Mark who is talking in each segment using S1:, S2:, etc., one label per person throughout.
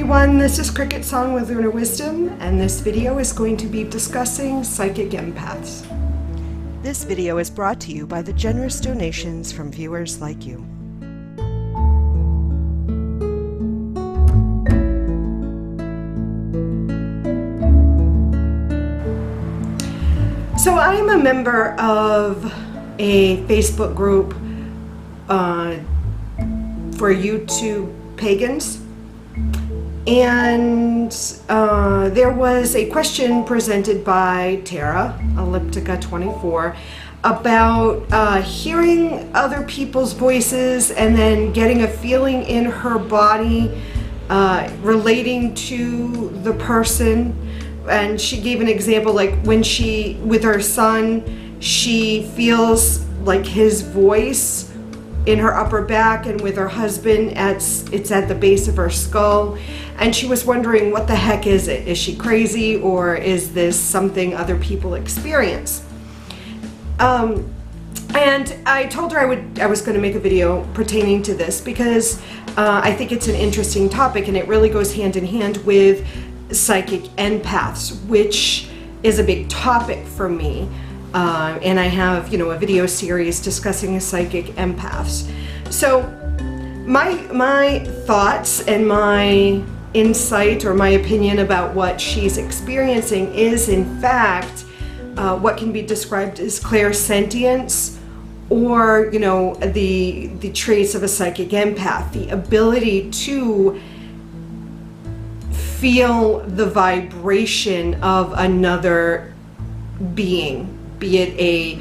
S1: everyone, this is CricketSong with Lunar Wisdom, and this video is going to be discussing psychic empaths.
S2: This video is brought to you by the generous donations from viewers like you.
S1: So I am a member of a Facebook group for YouTube pagans, and there was a question presented by Tara, Elliptica24, about hearing other people's voices and then getting a feeling in her body relating to the person. And she gave an example, like when she, with her son, she feels like his voice in her upper back, and with her husband, it's at the base of her skull. And she was wondering, what the heck is it? Is she crazy, or is this something other people experience? And I told her I was going to make a video pertaining to this because I think it's an interesting topic, and it really goes hand in hand with psychic empaths, which is a big topic for me. And I have, a video series discussing psychic empaths. So my thoughts and my insight or my opinion about what she's experiencing is, in fact, what can be described as clairsentience, or the traits of a psychic empath, the ability to feel the vibration of another being, be it a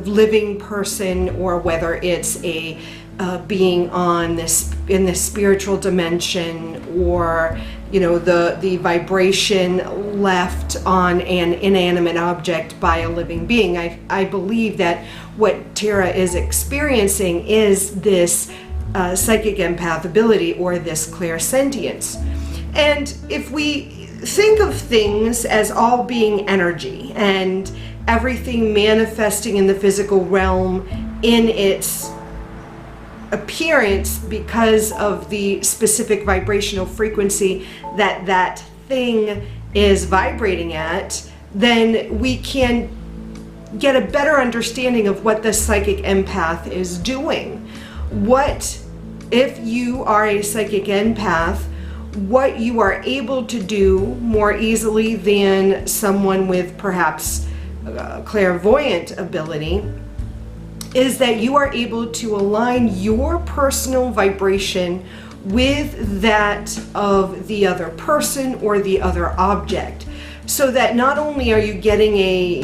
S1: living person, or whether it's a being in the spiritual dimension, or the vibration left on an inanimate object by a living being. I believe that what Tara is experiencing is this psychic empath ability, or this clairsentience. And if we think of things as all being energy, and everything manifesting in the physical realm in its appearance because of the specific vibrational frequency that that thing is vibrating at, then we can get a better understanding of what the psychic empath is doing. What, if you are a psychic empath, what you are able to do more easily than someone with perhaps clairvoyant ability is that you are able to align your personal vibration with that of the other person or the other object, so that not only are you getting a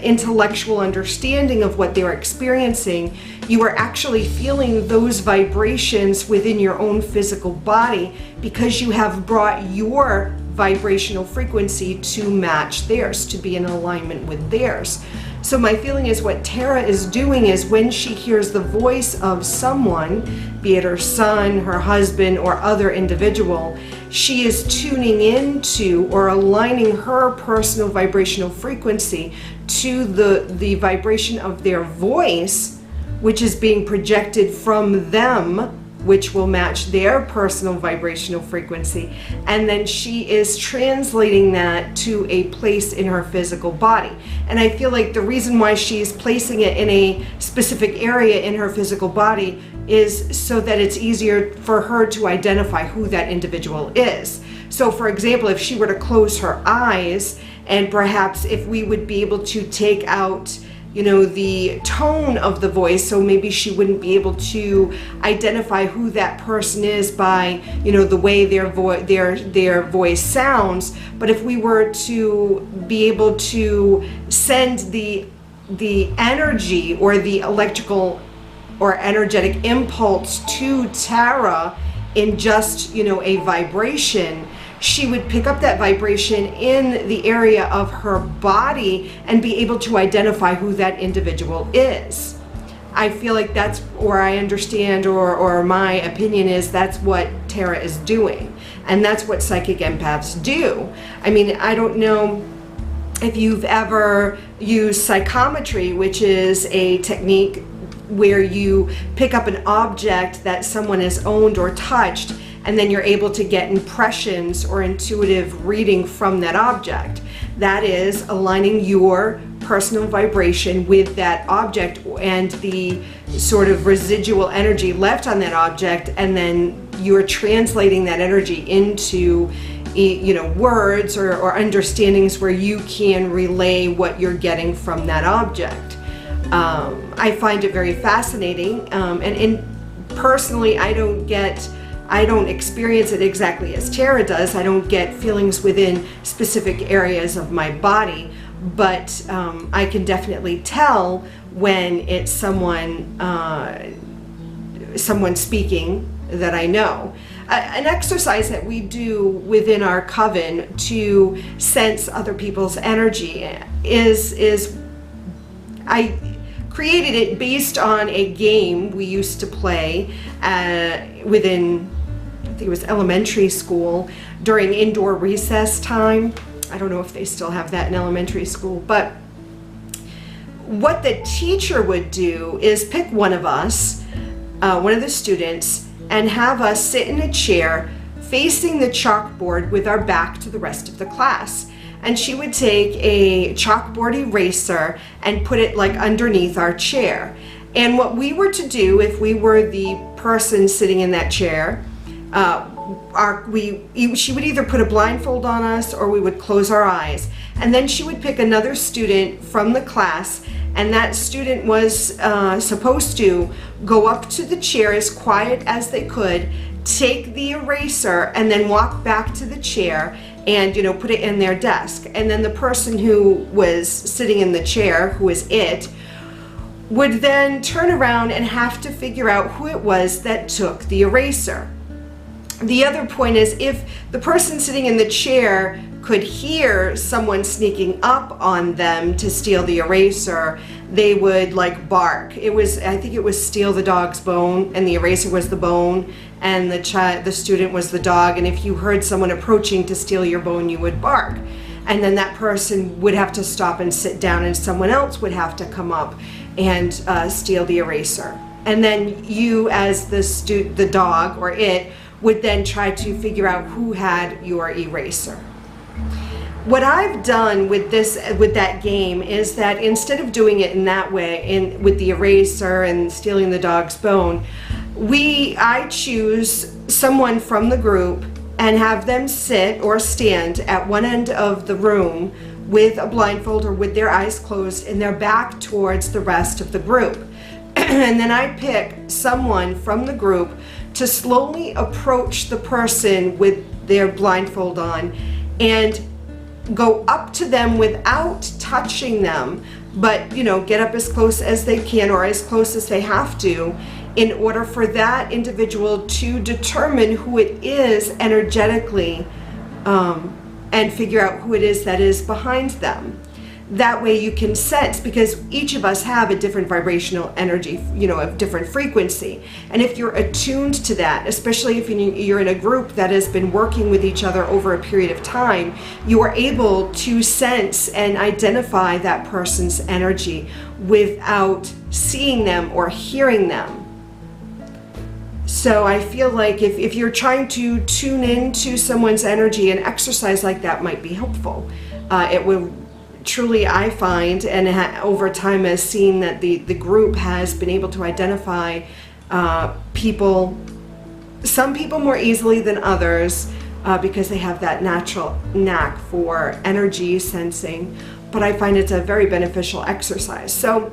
S1: intellectual understanding of what they're experiencing, you are actually feeling those vibrations within your own physical body, because you have brought your vibrational frequency to match theirs, to be in alignment with theirs. So my feeling is what Tara is doing is, when she hears the voice of someone, be it her son, her husband, or other individual, she is tuning into or aligning her personal vibrational frequency to the vibration of their voice, which is being projected from them, which will match their personal vibrational frequency. And then she is translating that to a place in her physical body. And I feel like the reason why she's placing it in a specific area in her physical body is so that it's easier for her to identify who that individual is. So for example, if she were to close her eyes, and perhaps if we would be able to take out the tone of the voice, so maybe she wouldn't be able to identify who that person is by the way their voice sounds. But if we were to be able to send the energy, or the electrical or energetic impulse to Tara in just a vibration, she would pick up that vibration in the area of her body and be able to identify who that individual is. I feel like that's, or I understand, or my opinion is, that's what Tara is doing. And that's what psychic empaths do. I mean, I don't know if you've ever used psychometry, which is a technique where you pick up an object that someone has owned or touched, and then you're able to get impressions or intuitive reading from that object. That is aligning your personal vibration with that object and the sort of residual energy left on that object, and then you're translating that energy into words or understandings where you can relay what you're getting from that object. I find it very fascinating, and personally I don't experience it exactly as Tara does. I don't get feelings within specific areas of my body, but I can definitely tell when it's someone speaking that I know. An exercise that we do within our coven to sense other people's energy is I created it based on a game we used to play within, I think it was elementary school, during indoor recess time. I don't know if they still have that in elementary school, but what the teacher would do is pick one of us, one of the students, and have us sit in a chair facing the chalkboard with our back to the rest of the class. And she would take a chalkboard eraser and put it like underneath our chair. And what we were to do, if we were the person sitting in that chair, she would either put a blindfold on us or we would close our eyes. And then she would pick another student from the class, and that student was supposed to go up to the chair as quiet as they could, take the eraser, and then walk back to the chair and put it in their desk. And then the person who was sitting in the chair, who was it, would then turn around and have to figure out who it was that took the eraser. The other point is, if the person sitting in the chair could hear someone sneaking up on them to steal the eraser, they would bark. I think it was steal the dog's bone, and the eraser was the bone, and the student was the dog. And if you heard someone approaching to steal your bone, you would bark. And then that person would have to stop and sit down, and someone else would have to come up and steal the eraser. And then you, as the dog or it, would then try to figure out who had your eraser. What I've done with that game is that instead of doing it in that way, with the eraser and stealing the dog's bone, I choose someone from the group and have them sit or stand at one end of the room with a blindfold or with their eyes closed and their back towards the rest of the group. And then I pick someone from the group to slowly approach the person with their blindfold on and go up to them without touching them, but get up as close as they can or as close as they have to, in order for that individual to determine who it is energetically, and figure out who it is that is behind them. That way you can sense, because each of us have a different vibrational energy, of different frequency. And if you're attuned to that, especially if you're in a group that has been working with each other over a period of time, you are able to sense and identify that person's energy without seeing them or hearing them. So I feel like if you're trying to tune into someone's energy, an exercise like that might be helpful. It will truly, I find, and over time has seen that the group has been able to identify some people more easily than others, because they have that natural knack for energy sensing. But I find it's a very beneficial exercise. So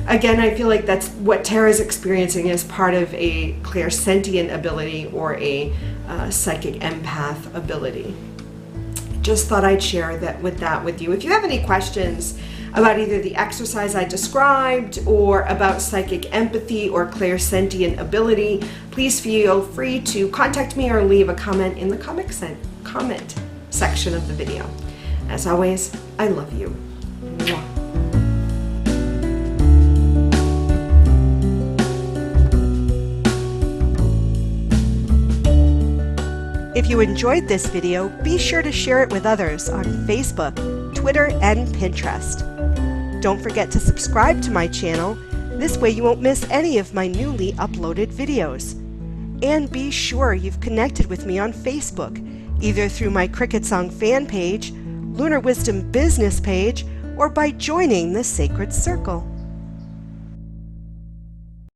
S1: again, I feel like that's what Tara's experiencing as part of a clairsentient ability or a psychic empath ability. Just thought I'd share that with you. If you have any questions about either the exercise I described or about psychic empathy or clairsentient ability, please feel free to contact me or leave a comment in the comment section of the video. As always, I love you. Mwah.
S2: If you enjoyed this video, be sure to share it with others on Facebook, Twitter, and Pinterest. Don't forget to subscribe to my channel. This way you won't miss any of my newly uploaded videos. And be sure you've connected with me on Facebook, either through my CricketSong fan page, Lunar Wisdom business page, or by joining the Sacred Circle.